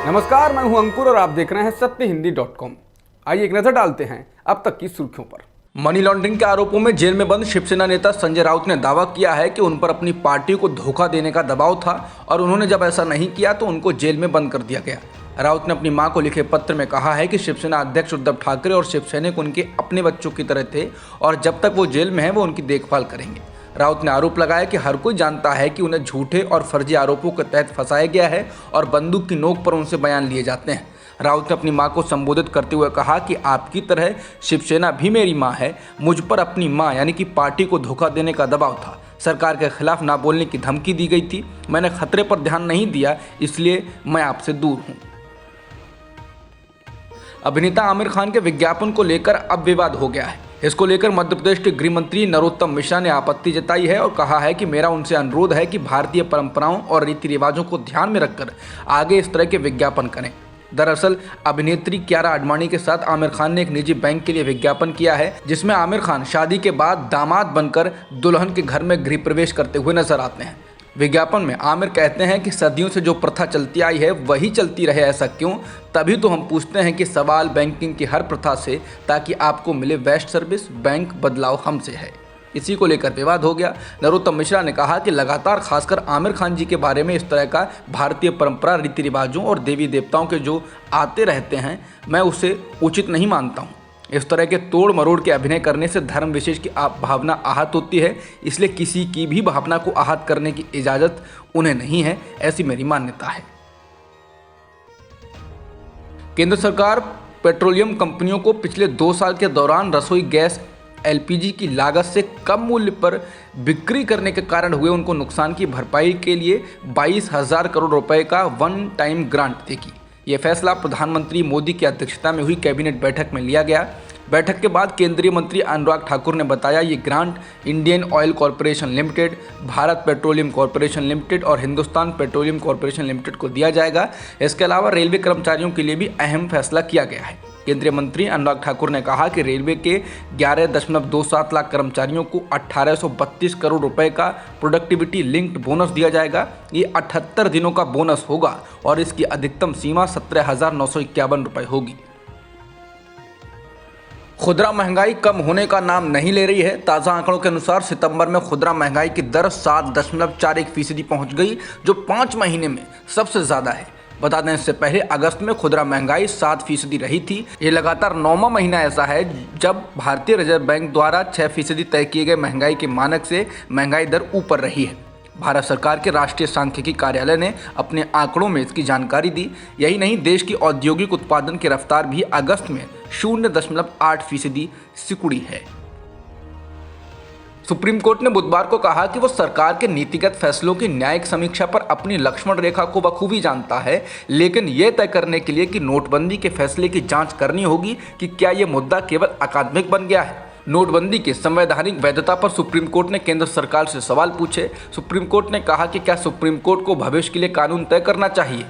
नमस्कार, मैं हूं अंकुर और आप देख रहे हैं सत्यहिंदी.com। आइए एक नजर डालते हैं अब तक की सुर्खियों पर। मनी लॉन्ड्रिंग के आरोपों में जेल में बंद शिवसेना नेता संजय राउत ने दावा किया है कि उन पर अपनी पार्टी को धोखा देने का दबाव था और उन्होंने जब ऐसा नहीं किया तो उनको जेल में बंद कर दिया गया। राउत ने अपनी मां को लिखे पत्र में कहा है कि शिवसेना अध्यक्ष उद्धव ठाकरे और शिवसैनिक उनके अपने बच्चों की तरह थे और जब तक वो जेल में है वो उनकी देखभाल करेंगे। राउत ने आरोप लगाया कि हर कोई जानता है कि उन्हें झूठे और फर्जी आरोपों के तहत फंसाया गया है और बंदूक की नोक पर उनसे बयान लिए जाते हैं। राउत ने अपनी मां को संबोधित करते हुए कहा कि आपकी तरह शिवसेना भी मेरी मां है। मुझ पर अपनी मां यानी कि पार्टी को धोखा देने का दबाव था। सरकार के खिलाफ ना बोलने की धमकी दी गई थी। मैंने खतरे पर ध्यान नहीं दिया, इसलिए मैं आपसे दूर हूं। अभिनेता आमिर खान के विज्ञापन को लेकर अब विवाद हो गया है। इसको लेकर मध्य प्रदेश के गृह मंत्री नरोत्तम मिश्रा ने आपत्ति जताई है और कहा है कि मेरा उनसे अनुरोध है कि भारतीय परंपराओं और रीति रिवाजों को ध्यान में रखकर आगे इस तरह के विज्ञापन करें। दरअसल अभिनेत्री कियारा आडवाणी के साथ आमिर खान ने एक निजी बैंक के लिए विज्ञापन किया है, जिसमें आमिर खान शादी के बाद दामाद बनकर दुल्हन के घर में गृह प्रवेश करते हुए नजर आते हैं। विज्ञापन में आमिर कहते हैं कि सदियों से जो प्रथा चलती आई है वही चलती रहे, ऐसा क्यों? तभी तो हम पूछते हैं कि सवाल बैंकिंग की हर प्रथा से ताकि आपको मिले बेस्ट सर्विस, बैंक बदलाव हमसे है। इसी को लेकर विवाद हो गया। नरोत्तम मिश्रा ने कहा कि लगातार खासकर आमिर खान जी के बारे में इस तरह का भारतीय परंपरा, रीति रिवाजों और देवी देवताओं के जो आते रहते हैं, मैं उसे उचित नहीं मानता हूँ। इस तरह के तोड़ मरोड़ के अभिनय करने से धर्म विशेष की भावना आहत होती है, इसलिए किसी की भी भावना को आहत करने की इजाज़त उन्हें नहीं है, ऐसी मेरी मान्यता है। केंद्र सरकार पेट्रोलियम कंपनियों को पिछले 2 साल के दौरान रसोई गैस एलपीजी की लागत से कम मूल्य पर बिक्री करने के कारण हुए उनको नुकसान की भरपाई के लिए 22,000 करोड़ रुपए का वन टाइम ग्रांट देगी। यह फैसला प्रधानमंत्री मोदी की अध्यक्षता में हुई कैबिनेट बैठक में लिया गया। बैठक के बाद केंद्रीय मंत्री अनुराग ठाकुर ने बताया, ये grant Indian oil corporation limited, Bharat petroleum corporation limited और हिंदुस्तान पेट्रोलियम कॉरपोरेशन लिमिटेड को दिया जाएगा। इसके अलावा रेलवे कर्मचारियों के लिए भी अहम फैसला किया गया है। केंद्रीय मंत्री अनुराग ठाकुर ने कहा कि रेलवे के 11.27 लाख कर्मचारियों को 1832 करोड़ रुपए का प्रोडक्टिविटी लिंक्ड बोनस दिया जाएगा। ये 78 दिनों का बोनस होगा और इसकी अधिकतम सीमा 17,951 रुपए होगी। खुदरा महंगाई कम होने का नाम नहीं ले रही है। ताज़ा आंकड़ों के अनुसार सितंबर में खुदरा महंगाई की दर 7.41% पहुंच गई, जो 5 महीने में सबसे ज़्यादा है। बता दें, इससे पहले अगस्त में खुदरा महंगाई 7% रही थी। ये लगातार 9वां महीना ऐसा है जब भारतीय रिजर्व बैंक द्वारा 6% तय किए गए महंगाई के मानक से महंगाई दर ऊपर रही है। भारत सरकार के राष्ट्रीय सांख्यिकी कार्यालय ने अपने आंकड़ों में इसकी जानकारी दी। यही नहीं, देश की औद्योगिक उत्पादन की रफ्तार भी अगस्त में 0.8% सिकुड़ी है। सुप्रीम कोर्ट ने बुधवार को कहा कि वो सरकार के नीतिगत फैसलों की न्यायिक समीक्षा पर अपनी लक्ष्मण रेखा को बखूबी जानता है, लेकिन यह तय करने के लिए कि नोटबंदी के फैसले की जांच करनी होगी कि क्या यह मुद्दा केवल अकादमिक बन गया है। नोटबंदी की संवैधानिक वैधता पर सुप्रीम कोर्ट ने केंद्र सरकार से सवाल पूछे। सुप्रीम कोर्ट ने कहा कि क्या सुप्रीम कोर्ट को भविष्य के लिए कानून तय करना चाहिए?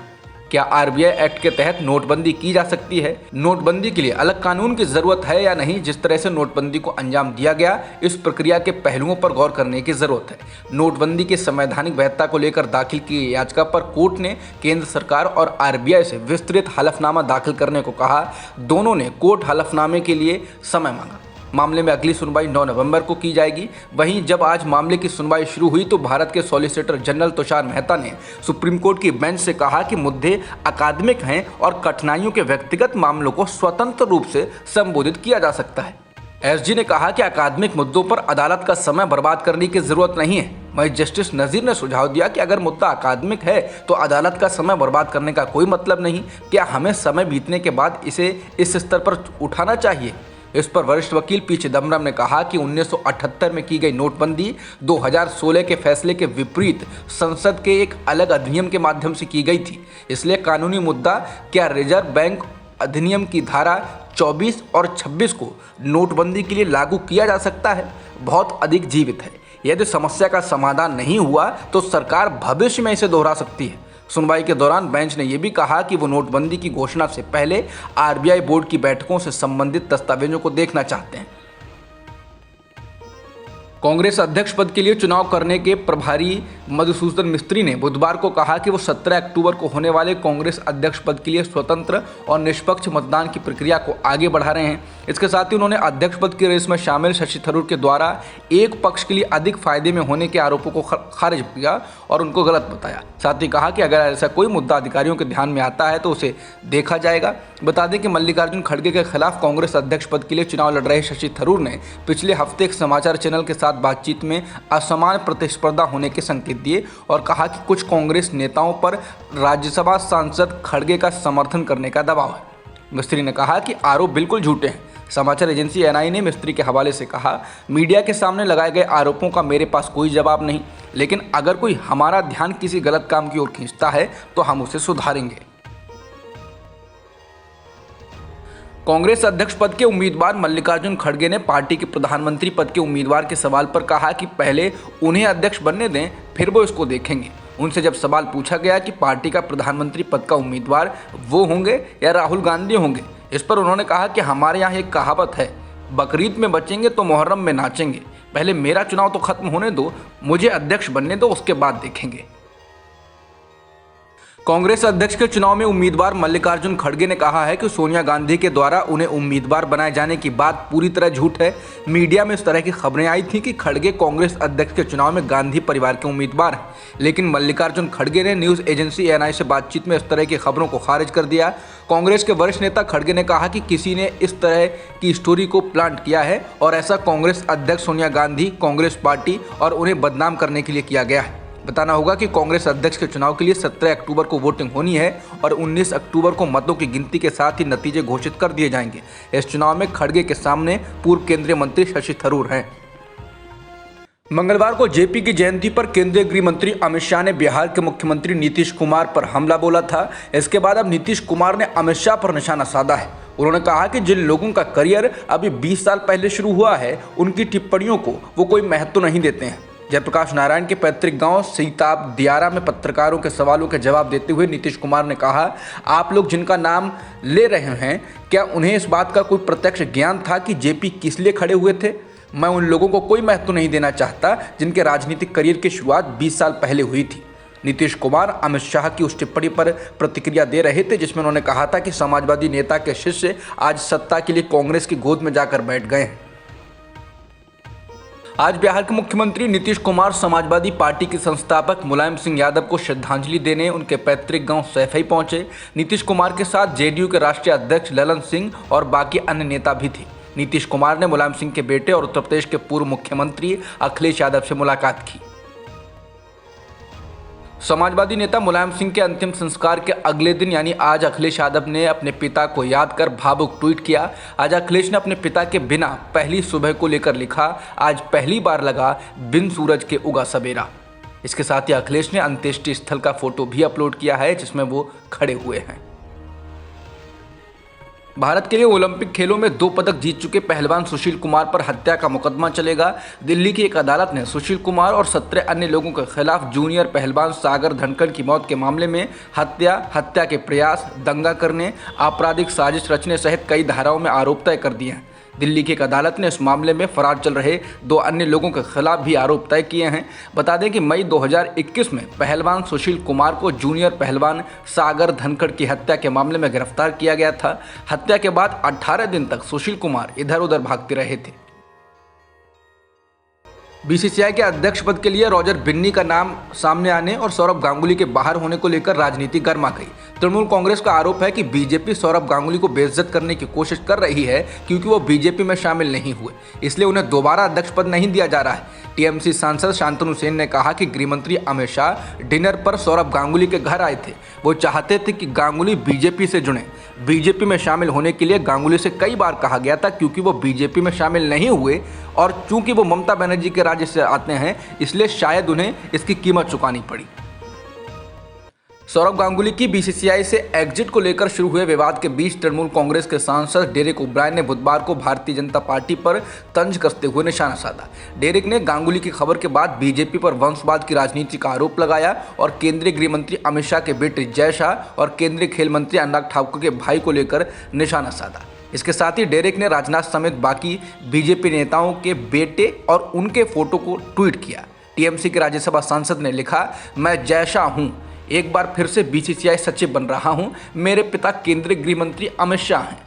क्या आरबीआई एक्ट के तहत नोटबंदी की जा सकती है? नोटबंदी के लिए अलग कानून की जरूरत है या नहीं? जिस तरह से नोटबंदी को अंजाम दिया गया, इस प्रक्रिया के पहलुओं पर गौर करने की जरूरत है। नोटबंदी की संवैधानिक वैधता को लेकर दाखिल की याचिका पर कोर्ट ने केंद्र सरकार और आरबीआई से विस्तृत हलफनामा दाखिल करने को कहा। दोनों ने कोर्ट हलफनामे के लिए समय मांगा। मामले में अगली सुनवाई 9 नवंबर को की जाएगी। वहीं जब आज मामले की सुनवाई शुरू हुई तो भारत के सॉलिसिटर जनरल तुषार मेहता ने सुप्रीम कोर्ट की बेंच से कहा कि मुद्दे अकादमिक हैं और कठिनाइयों के व्यक्तिगत मामलों को स्वतंत्र रूप से संबोधित किया जा सकता है। एसजी ने कहा कि अकादमिक मुद्दों पर अदालत का समय बर्बाद करने की जरूरत नहीं है। वहीं जस्टिस नजीर ने सुझाव दिया कि अगर मुद्दा अकादमिक है तो अदालत का समय बर्बाद करने का कोई मतलब नहीं। क्या हमें समय बीतने के बाद इसे इस स्तर पर उठाना चाहिए? इस पर वरिष्ठ वकील पी चिदम्बरम ने कहा कि 1978 में की गई नोटबंदी 2016 के फैसले के विपरीत संसद के एक अलग अधिनियम के माध्यम से की गई थी। इसलिए कानूनी मुद्दा, क्या रिजर्व बैंक अधिनियम की धारा 24 और 26 को नोटबंदी के लिए लागू किया जा सकता है, बहुत अधिक जीवित है। यदि समस्या का समाधान नहीं हुआ तो सरकार भविष्य में इसे दोहरा सकती है। सुनवाई के दौरान बेंच ने यह भी कहा कि वो नोटबंदी की घोषणा से पहले आरबीआई बोर्ड की बैठकों से संबंधित दस्तावेजों को देखना चाहते हैं। कांग्रेस अध्यक्ष पद के लिए चुनाव करने के प्रभारी मधुसूदन मिस्त्री ने बुधवार को कहा कि वो 17 अक्टूबर को होने वाले कांग्रेस अध्यक्ष पद के लिए स्वतंत्र और निष्पक्ष मतदान की प्रक्रिया को आगे बढ़ा रहे हैं। इसके साथ ही उन्होंने अध्यक्ष पद की रेस में शामिल शशि थरूर के द्वारा एक पक्ष के लिए अधिक फायदे में होने के आरोपों को खारिज किया और उनको गलत बताया। साथ ही कहा कि अगर ऐसा कोई मुद्दा अधिकारियों के ध्यान में आता है तो उसे देखा जाएगा। बता दें कि मल्लिकार्जुन खड़गे के खिलाफ कांग्रेस अध्यक्ष पद के लिए चुनाव लड़ रहे शशि थरूर ने पिछले हफ्ते एक समाचार चैनल के साथ बातचीत में असमान प्रतिस्पर्धा होने के संकेत दिए और कहा कि कुछ कांग्रेस नेताओं पर राज्यसभा सांसद खड़गे का समर्थन करने का दबाव है। मिस्त्री ने कहा कि आरोप बिल्कुल झूठे हैं। समाचार एजेंसी एनआई ने मिस्त्री के हवाले से कहा, मीडिया के सामने लगाए गए आरोपों का मेरे पास कोई जवाब नहीं, लेकिन अगर कोई हमारा ध्यान किसी गलत काम की ओर खींचता है तो हम उसे सुधारेंगे। कांग्रेस अध्यक्ष पद के उम्मीदवार मल्लिकार्जुन खड़गे ने पार्टी के प्रधानमंत्री पद के उम्मीदवार के सवाल पर कहा कि पहले उन्हें अध्यक्ष बनने दें, फिर वो इसको देखेंगे। उनसे जब सवाल पूछा गया कि पार्टी का प्रधानमंत्री पद का उम्मीदवार वो होंगे या राहुल गांधी होंगे, इस पर उन्होंने कहा कि हमारे यहाँ एक कहावत है, बकरीद में बचेंगे तो मुहर्रम में नाचेंगे। पहले मेरा चुनाव तो खत्म होने दो, मुझे अध्यक्ष बनने दो, उसके बाद देखेंगे। कांग्रेस अध्यक्ष के चुनाव में उम्मीदवार मल्लिकार्जुन खड़गे ने कहा है कि सोनिया गांधी के द्वारा उन्हें उम्मीदवार बनाए जाने की बात पूरी तरह झूठ है। मीडिया में इस तरह की खबरें आई थी कि खड़गे कांग्रेस अध्यक्ष के चुनाव में गांधी परिवार के उम्मीदवार हैं, लेकिन मल्लिकार्जुन खड़गे ने न्यूज एजेंसी एनआई से बातचीत में इस तरह की खबरों को खारिज कर दिया। कांग्रेस के वरिष्ठ नेता खड़गे ने कहा कि किसी ने इस तरह की स्टोरी को प्लांट किया है और ऐसा कांग्रेस अध्यक्ष सोनिया गांधी, कांग्रेस पार्टी और उन्हें बदनाम करने के लिए किया गया है। बताना होगा कि कांग्रेस अध्यक्ष के चुनाव के लिए 17 अक्टूबर को वोटिंग होनी है और 19 अक्टूबर को मतों की गिनती के साथ ही नतीजे घोषित कर दिए जाएंगे। इस चुनाव में खड़गे के सामने पूर्व केंद्रीय मंत्री शशि थरूर हैं। मंगलवार को जेपी की जयंती पर केंद्रीय गृह मंत्री अमित शाह ने बिहार के मुख्यमंत्री नीतीश कुमार पर हमला बोला था। इसके बाद अब नीतीश कुमार ने अमित शाह पर निशाना साधा है। उन्होंने कहा कि जिन लोगों का करियर अभी 20 साल पहले शुरू हुआ है, उनकी टिप्पणियों को वो कोई महत्व नहीं देते हैं। जयप्रकाश नारायण के पैतृक गांव सीताब दियारा में पत्रकारों के सवालों के जवाब देते हुए नीतीश कुमार ने कहा, आप लोग जिनका नाम ले रहे हैं, क्या उन्हें इस बात का कोई प्रत्यक्ष ज्ञान था कि जेपी किस लिए खड़े हुए थे? मैं उन लोगों को कोई महत्व नहीं देना चाहता जिनके राजनीतिक करियर की शुरुआत 20 साल पहले हुई थी। नीतीश कुमार अमित शाह की उस टिप्पणी पर प्रतिक्रिया दे रहे थे जिसमें उन्होंने कहा था कि समाजवादी नेता के शिष्य आज सत्ता के लिए कांग्रेस की गोद में जाकर बैठ गए हैं। आज बिहार के मुख्यमंत्री नीतीश कुमार समाजवादी पार्टी के संस्थापक मुलायम सिंह यादव को श्रद्धांजलि देने उनके पैतृक गांव सैफई पहुंचे। नीतीश कुमार के साथ जेडीयू के राष्ट्रीय अध्यक्ष ललन सिंह और बाकी अन्य नेता भी थे। नीतीश कुमार ने मुलायम सिंह के बेटे और उत्तर प्रदेश के पूर्व मुख्यमंत्री अखिलेश यादव से मुलाकात की। समाजवादी नेता मुलायम सिंह के अंतिम संस्कार के अगले दिन यानी आज अखिलेश यादव ने अपने पिता को याद कर भावुक ट्वीट किया। आज अखिलेश ने अपने पिता के बिना पहली सुबह को लेकर लिखा, आज पहली बार लगा बिन सूरज के उगा सवेरा। इसके साथ ही अखिलेश ने अंत्येष्टि स्थल का फोटो भी अपलोड किया है जिसमें वो खड़े हुए हैं। भारत के लिए ओलंपिक खेलों में 2 पदक जीत चुके पहलवान सुशील कुमार पर हत्या का मुकदमा चलेगा। दिल्ली की एक अदालत ने सुशील कुमार और 17 अन्य लोगों के खिलाफ जूनियर पहलवान सागर धनखड़ की मौत के मामले में हत्या के प्रयास, दंगा करने, आपराधिक साजिश रचने सहित कई धाराओं में आरोप तय कर दिए हैं। दिल्ली की एक अदालत ने इस मामले में फरार चल रहे 2 अन्य लोगों के खिलाफ भी आरोप तय किए हैं। बता दें कि मई 2021 में पहलवान सुशील कुमार को जूनियर पहलवान सागर धनखड़ की हत्या के मामले में गिरफ्तार किया गया था। हत्या के बाद 18 दिन तक सुशील कुमार इधर उधर भागते रहे थे। बीसीसीआई के अध्यक्ष पद के लिए रॉजर बिन्नी का नाम सामने आने और सौरभ गांगुली के बाहर होने को लेकर राजनीति गर्मा गई। तृणमूल कांग्रेस का आरोप है कि बीजेपी सौरभ गांगुली को बेइज्जत करने की कोशिश कर रही है क्योंकि वो बीजेपी में शामिल नहीं हुए, इसलिए उन्हें दोबारा अध्यक्ष पद नहीं दिया जा रहा है। टीएमसी सांसद शांतनु सेन ने कहा कि गृहमंत्री अमित शाह डिनर पर सौरभ गांगुली के घर आए थे। वो चाहते थे कि गांगुली बीजेपी से जुड़े। बीजेपी में शामिल होने के लिए गांगुली से कई बार कहा गया था क्योंकि वो बीजेपी में शामिल नहीं हुए और चूंकि वो ममता बनर्जी के राज्य से आते हैं इसलिए शायद उन्हें इसकी कीमत चुकानी पड़ी। सौरभ गांगुली की बीसीसीआई से एग्जिट को लेकर शुरू हुए विवाद के बीच तृणमूल कांग्रेस के सांसद डेरेक ओब्रायन ने बुधवार को भारतीय जनता पार्टी पर तंज कसते हुए निशाना साधा। डेरेक ने गांगुली की खबर के बाद बीजेपी पर वंशवाद की राजनीति का आरोप लगाया और केंद्रीय गृह मंत्री अमित शाह के बेटे जय शाह और केंद्रीय खेल मंत्री अनुराग ठाकुर के भाई को लेकर निशाना साधा। इसके साथ ही डेरेक ने राजनाथ समेत बाकी बीजेपी नेताओं के बेटे और उनके फोटो को ट्वीट किया। टीएमसी के राज्यसभा सांसद ने लिखा, मैं जैसा हूं, एक बार फिर से बीसीसीआई सचिव बन रहा हूं। मेरे पिता केंद्रीय गृह मंत्री अमित शाह हैं।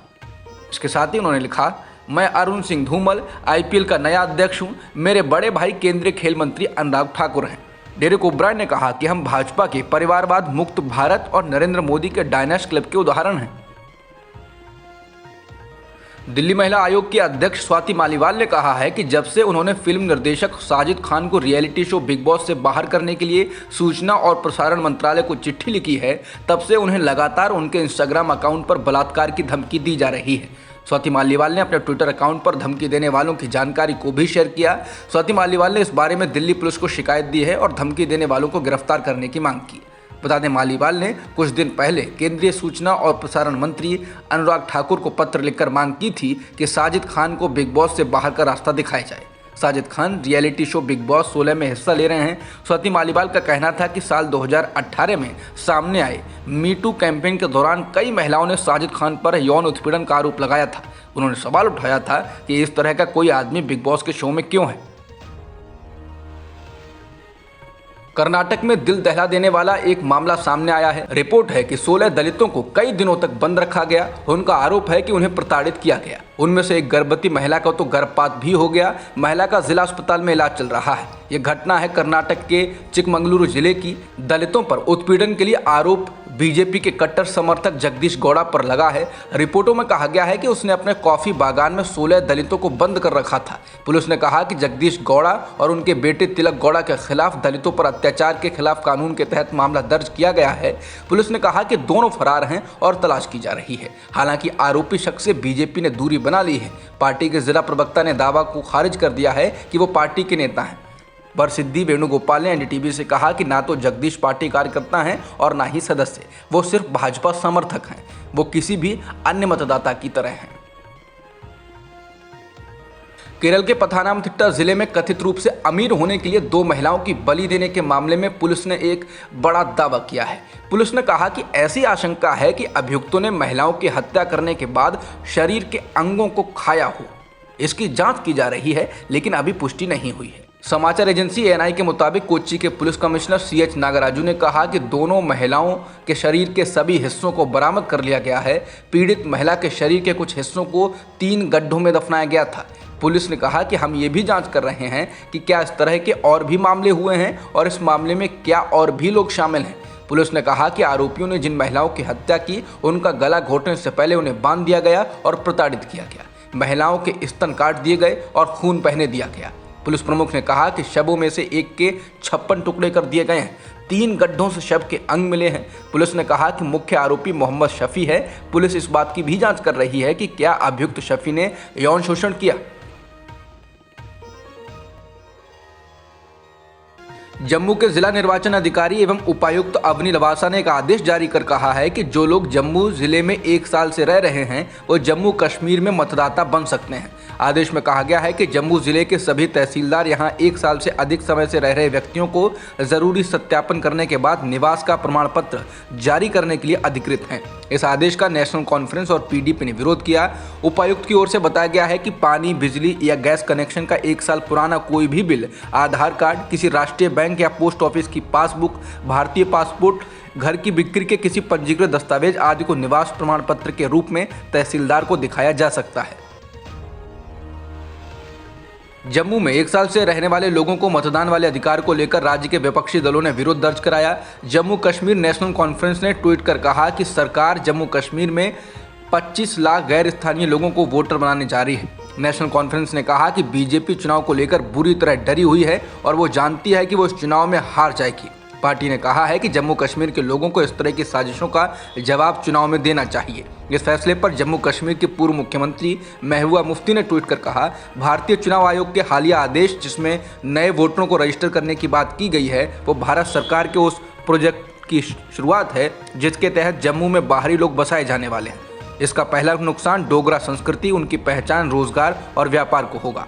इसके साथ ही उन्होंने लिखा, मैं अरुण सिंह धूमल आईपीएल का नया अध्यक्ष हूं। मेरे बड़े भाई केंद्रीय खेल मंत्री अनुराग ठाकुर हैं। डेरेक ओब्रायन ने कहा कि हम भाजपा के परिवारवाद मुक्त भारत और नरेंद्र मोदी के डायनास क्लब के उदाहरण हैं। दिल्ली महिला आयोग की अध्यक्ष स्वाति मालीवाल ने कहा है कि जब से उन्होंने फिल्म निर्देशक साजिद खान को रियलिटी शो बिग बॉस से बाहर करने के लिए सूचना और प्रसारण मंत्रालय को चिट्ठी लिखी है, तब से उन्हें लगातार उनके इंस्टाग्राम अकाउंट पर बलात्कार की धमकी दी जा रही है। स्वाति मालीवाल ने अपने ट्विटर अकाउंट पर धमकी देने वालों की जानकारी को भी शेयर किया। स्वाति मालीवाल ने इस बारे में दिल्ली पुलिस को शिकायत दी है और धमकी देने वालों को गिरफ्तार करने की मांग की। बता दें, मालीवाल ने कुछ दिन पहले केंद्रीय सूचना और प्रसारण मंत्री अनुराग ठाकुर को पत्र लिखकर मांग की थी कि साजिद खान को बिग बॉस से बाहर का रास्ता दिखाया जाए। Sajid Khan reality show big boss 16 में हिस्सा ले रहे हैं। स्वाति मालीवाल का कहना था कि साल 2018 में सामने आए मीटू कैंपेन के दौरान कई महिलाओं ने साजिद खान पर यौन उत्पीड़न का आरोप लगाया था। उन्होंने सवाल उठाया था कि इस तरह का कोई आदमी बिग बॉस के शो में क्यों है। कर्नाटक में दिल दहला देने वाला एक मामला सामने आया है। रिपोर्ट है कि 16 दलितों को कई दिनों तक बंद रखा गया। उनका आरोप है कि उन्हें प्रताड़ित किया गया। उनमें से एक गर्भवती महिला का तो गर्भपात भी हो गया। महिला का जिला अस्पताल में इलाज चल रहा है। यह घटना है कर्नाटक के चिकमंगलुरु जिले की। दलितों पर उत्पीड़न के लिए आरोप बीजेपी के कट्टर समर्थक जगदीश गौड़ा पर लगा है। रिपोर्टों में कहा गया है कि उसने अपने कॉफी बागान में 16 दलितों को बंद कर रखा था। पुलिस ने कहा कि जगदीश गौड़ा और उनके बेटे तिलक गौड़ा के खिलाफ दलितों पर अत्याचार के खिलाफ कानून के तहत मामला दर्ज किया गया है। पुलिस ने कहा कि दोनों फरार हैं और तलाश की जा रही है। हालांकि आरोपी शख्स से बीजेपी ने दूरी बना ली है। पार्टी के जिला प्रवक्ता ने दावा को खारिज कर दिया है कि वो पार्टी के नेता हैं। बरसिद्धि वेणुगोपाल ने एनडीटीवी से कहा कि ना तो जगदीश पार्टी कार्यकर्ता हैं और ना ही सदस्य, वो सिर्फ भाजपा समर्थक हैं। वो किसी भी अन्य मतदाता की तरह हैं। केरल के पथानामथिट्टा जिले में कथित रूप से अमीर होने के लिए 2 महिलाओं की बलि देने के मामले में पुलिस ने एक बड़ा दावा किया है। पुलिस ने कहा कि ऐसी आशंका है कि अभियुक्तों ने महिलाओं की हत्या करने के बाद शरीर के अंगों को खाया हो। इसकी जांच की जा रही है, लेकिन अभी पुष्टि नहीं हुई है। समाचार एजेंसी एएनआई के मुताबिक कोच्चि के पुलिस कमिश्नर सीएच नागराजू ने कहा कि दोनों महिलाओं के शरीर के सभी हिस्सों को बरामद कर लिया गया है। पीड़ित महिला के शरीर के कुछ हिस्सों को 3 गड्ढों में दफनाया गया था। पुलिस ने कहा कि हम ये भी जांच कर रहे हैं कि क्या इस तरह के और भी मामले हुए हैं और इस मामले में क्या और भी लोग शामिल हैं। पुलिस ने कहा कि आरोपियों ने जिन महिलाओं की हत्या की, उनका गला घोटने से पहले उन्हें बांध दिया गया और प्रताड़ित किया गया। महिलाओं के स्तन काट दिए गए और खून बहने दिया गया। पुलिस प्रमुख ने कहा कि शवों में से एक के 56 टुकड़े कर दिए गए हैं। 3 गड्ढों से शव के अंग मिले हैं। पुलिस ने कहा कि मुख्य आरोपी मोहम्मद शफी है। पुलिस इस बात की भी जांच कर रही है कि क्या अभियुक्त शफी ने यौन शोषण किया। जम्मू के जिला निर्वाचन अधिकारी एवं उपायुक्त अवनी लवासा ने एक आदेश जारी कर कहा है कि जो लोग जम्मू जिले में 1 साल से रह रहे हैं वो जम्मू कश्मीर में मतदाता बन सकते हैं। आदेश में कहा गया है कि जम्मू जिले के सभी तहसीलदार यहां 1 साल से अधिक समय से रह रहे व्यक्तियों को जरूरी सत्यापन करने के बाद निवास का प्रमाण पत्र जारी करने के लिए अधिकृत हैं। इस आदेश का नेशनल कॉन्फ्रेंस और पीडीपी ने विरोध किया। उपायुक्त की ओर से बताया गया है कि पानी, बिजली या गैस कनेक्शन का 1 साल पुराना कोई भी बिल, आधार कार्ड, किसी राष्ट्रीय बैंक या पोस्ट ऑफिस की पासबुक, भारतीय पासपोर्ट, घर की बिक्री के किसी पंजीकृत दस्तावेज आदि को निवास प्रमाण पत्र के रूप में तहसीलदार को दिखाया जा सकता है। जम्मू में 1 साल से रहने वाले लोगों को मतदान वाले अधिकार को लेकर राज्य के विपक्षी दलों ने विरोध दर्ज कराया। जम्मू कश्मीर नेशनल कॉन्फ्रेंस ने ट्वीट कर कहा कि सरकार जम्मू कश्मीर में 25 लाख गैर स्थानीय लोगों को वोटर बनाने जा रही है। नेशनल कॉन्फ्रेंस ने कहा कि बीजेपी चुनाव को लेकर बुरी तरह डरी हुई है और वो जानती है कि वो इस चुनाव में हार जाएगी। पार्टी ने कहा है कि जम्मू कश्मीर के लोगों को इस तरह की साजिशों का जवाब चुनाव में देना चाहिए। इस फैसले पर जम्मू कश्मीर के पूर्व मुख्यमंत्री महबूबा मुफ्ती ने ट्वीट कर कहा, भारतीय चुनाव आयोग के हालिया आदेश जिसमें नए वोटरों को रजिस्टर करने की बात की गई है वो भारत सरकार के उस प्रोजेक्ट की शुरुआत है जिसके तहत जम्मू में बाहरी लोग बसाए जाने वाले हैं। इसका पहला नुकसान डोगरा संस्कृति, उनकी पहचान, रोजगार और व्यापार को होगा।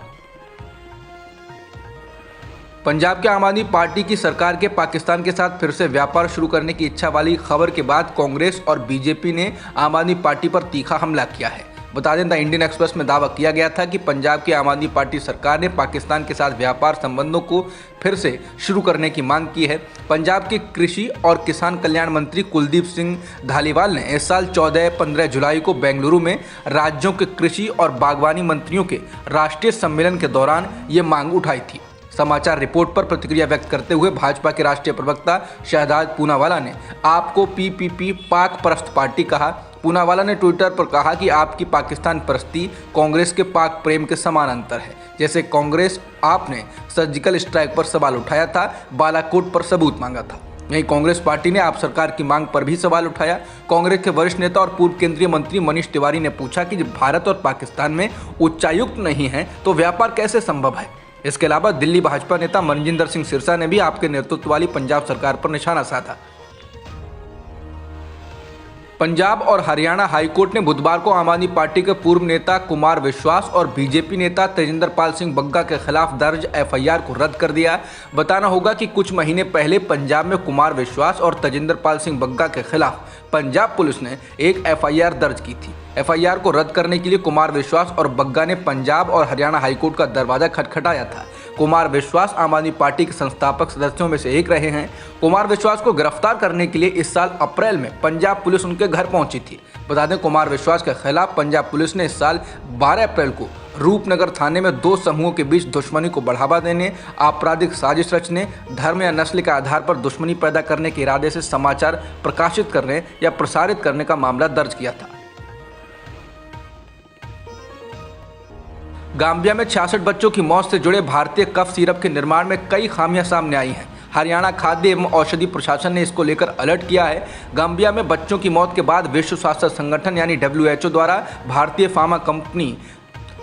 पंजाब के आम आदमी पार्टी की सरकार के पाकिस्तान के साथ फिर से व्यापार शुरू करने की इच्छा वाली खबर के बाद कांग्रेस और बीजेपी ने आम आदमी पार्टी पर तीखा हमला किया है। बता दें द इंडियन एक्सप्रेस में दावा किया गया था कि पंजाब की आम आदमी पार्टी सरकार ने पाकिस्तान के साथ व्यापार संबंधों को फिर से शुरू करने की मांग की है। पंजाब के कृषि और किसान कल्याण मंत्री कुलदीप सिंह धालीवाल ने इस साल 14-15 जुलाई को बेंगलुरु में राज्यों के कृषि और बागवानी मंत्रियों के राष्ट्रीय सम्मेलन के दौरान ये मांग उठाई थी। समाचार रिपोर्ट पर प्रतिक्रिया व्यक्त करते हुए भाजपा के राष्ट्रीय प्रवक्ता शहजाद पूनावाला ने आपको पीपीपी पाक परस्त पार्टी कहा। पूनावाला ने ट्विटर पर कहा कि आपकी पाकिस्तान परस्ती कांग्रेस के पाक प्रेम के समान अंतर है। जैसे कांग्रेस आपने सर्जिकल स्ट्राइक पर सवाल उठाया था, बालाकोट पर सबूत मांगा था, वहीं कांग्रेस पार्टी ने आप सरकार की मांग पर भी सवाल उठाया। कांग्रेस के वरिष्ठ नेता और पूर्व केंद्रीय मंत्री मनीष तिवारी ने पूछा कि जब भारत और पाकिस्तान में उच्चायुक्त नहीं है तो व्यापार कैसे संभव है। इसके अलावा दिल्ली भाजपा नेता मनजिंदर सिंह सिरसा ने भी आपके नेतृत्व वाली पंजाब सरकार पर निशाना साधा। पंजाब और हरियाणा हाईकोर्ट ने बुधवार को आम आदमी पार्टी के पूर्व नेता कुमार विश्वास और बीजेपी नेता तेजिंदर पाल सिंह बग्गा के खिलाफ दर्ज एफआईआर को रद्द कर दिया। बताना होगा कि कुछ महीने पहले पंजाब में कुमार विश्वास और तेजिंदर पाल सिंह बग्गा के खिलाफ पंजाब पुलिस ने एक एफआईआर दर्ज की थी। एफआईआर को रद्द करने के लिए कुमार विश्वास और बग्गा ने पंजाब और हरियाणा हाईकोर्ट का दरवाजा खटखटाया था। कुमार विश्वास आम आदमी पार्टी के संस्थापक सदस्यों में से एक रहे हैं। कुमार विश्वास को गिरफ्तार करने के लिए इस साल अप्रैल में पंजाब पुलिस उनके घर पहुंची थी। बता दें कुमार विश्वास के खिलाफ पंजाब पुलिस ने इस साल 12 अप्रैल को रूपनगर थाने में 2 समूहों के बीच दुश्मनी को बढ़ावा देने, आपराधिक साजिश रचने, धर्म या नस्ल के आधार पर दुश्मनी पैदा करने के इरादे से समाचार प्रकाशित करने या प्रसारित करने का मामला दर्ज किया था। गाम्बिया में 66 बच्चों की मौत से जुड़े भारतीय कफ सिरप के निर्माण में कई खामियां सामने आई हैं। हरियाणा खाद्य एवं औषधि प्रशासन ने इसको लेकर अलर्ट किया है। गाम्बिया में बच्चों की मौत के बाद विश्व स्वास्थ्य संगठन यानी WHO द्वारा भारतीय फार्मा कंपनी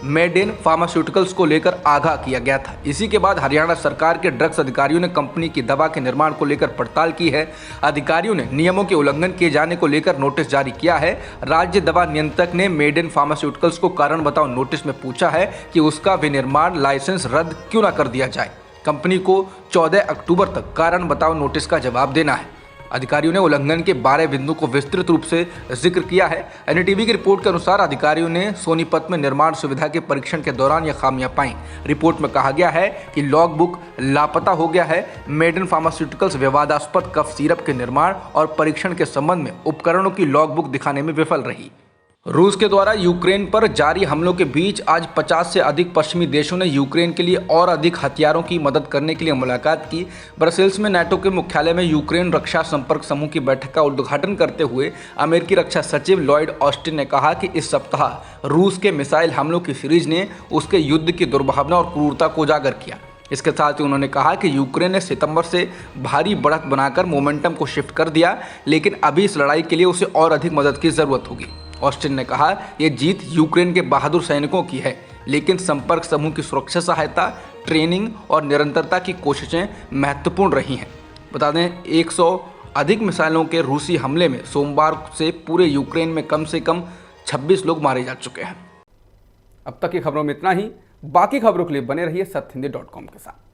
मेडेन फार्मास्यूटिकल्स को लेकर आगाह किया गया था। इसी के बाद हरियाणा सरकार के ड्रग्स अधिकारियों ने कंपनी की दवा के निर्माण को लेकर पड़ताल की है। अधिकारियों ने नियमों के उल्लंघन किए जाने को लेकर नोटिस जारी किया है। राज्य दवा नियंत्रक ने मेडेन फार्मास्यूटिकल्स को कारण बताओ नोटिस में पूछा है कि उसका विनिर्माण लाइसेंस रद्द क्यों न कर दिया जाए। कंपनी को 14 अक्टूबर तक कारण बताओ नोटिस का जवाब देना है। अधिकारियों ने उल्लंघन के 12 बिंदु को विस्तृत रूप से जिक्र किया है। एनडीटीवी की रिपोर्ट के अनुसार अधिकारियों ने सोनीपत में निर्माण सुविधा के परीक्षण के दौरान यह खामियां पाई। रिपोर्ट में कहा गया है कि लॉग बुक लापता हो गया है। मेडेन फार्मास्यूटिकल्स विवादास्पद कफ सिरप के निर्माण और परीक्षण के संबंध में उपकरणों की लॉग बुक दिखाने में विफल रही। रूस के द्वारा यूक्रेन पर जारी हमलों के बीच आज 50 से अधिक पश्चिमी देशों ने यूक्रेन के लिए और अधिक हथियारों की मदद करने के लिए मुलाकात की। ब्रसेल्स में नाटो के मुख्यालय में यूक्रेन रक्षा संपर्क समूह की बैठक का उद्घाटन करते हुए अमेरिकी रक्षा सचिव लॉयड ऑस्टिन ने कहा कि इस सप्ताह रूस के मिसाइल हमलों की सीरीज ने उसके युद्ध की दुर्भावना और क्रूरता को उजागर किया। इसके साथ ही उन्होंने कहा कि यूक्रेन ने सितंबर से भारी बढ़त बनाकर मोमेंटम को शिफ्ट कर दिया, लेकिन अभी इस लड़ाई के लिए उसे और अधिक मदद की जरूरत होगी। ऑस्टिन ने कहा यह जीत यूक्रेन के बहादुर सैनिकों की है, लेकिन संपर्क समूह की सुरक्षा सहायता, ट्रेनिंग और निरंतरता की कोशिशें महत्वपूर्ण रही हैं। बता दें 100 अधिक मिसाइलों के रूसी हमले में सोमवार से पूरे यूक्रेन में कम से कम 26 लोग मारे जा चुके हैं। अब तक की खबरों में इतना ही। बाकी खबरों के लिए बने रहिए सत्यहिंदी.com के साथ।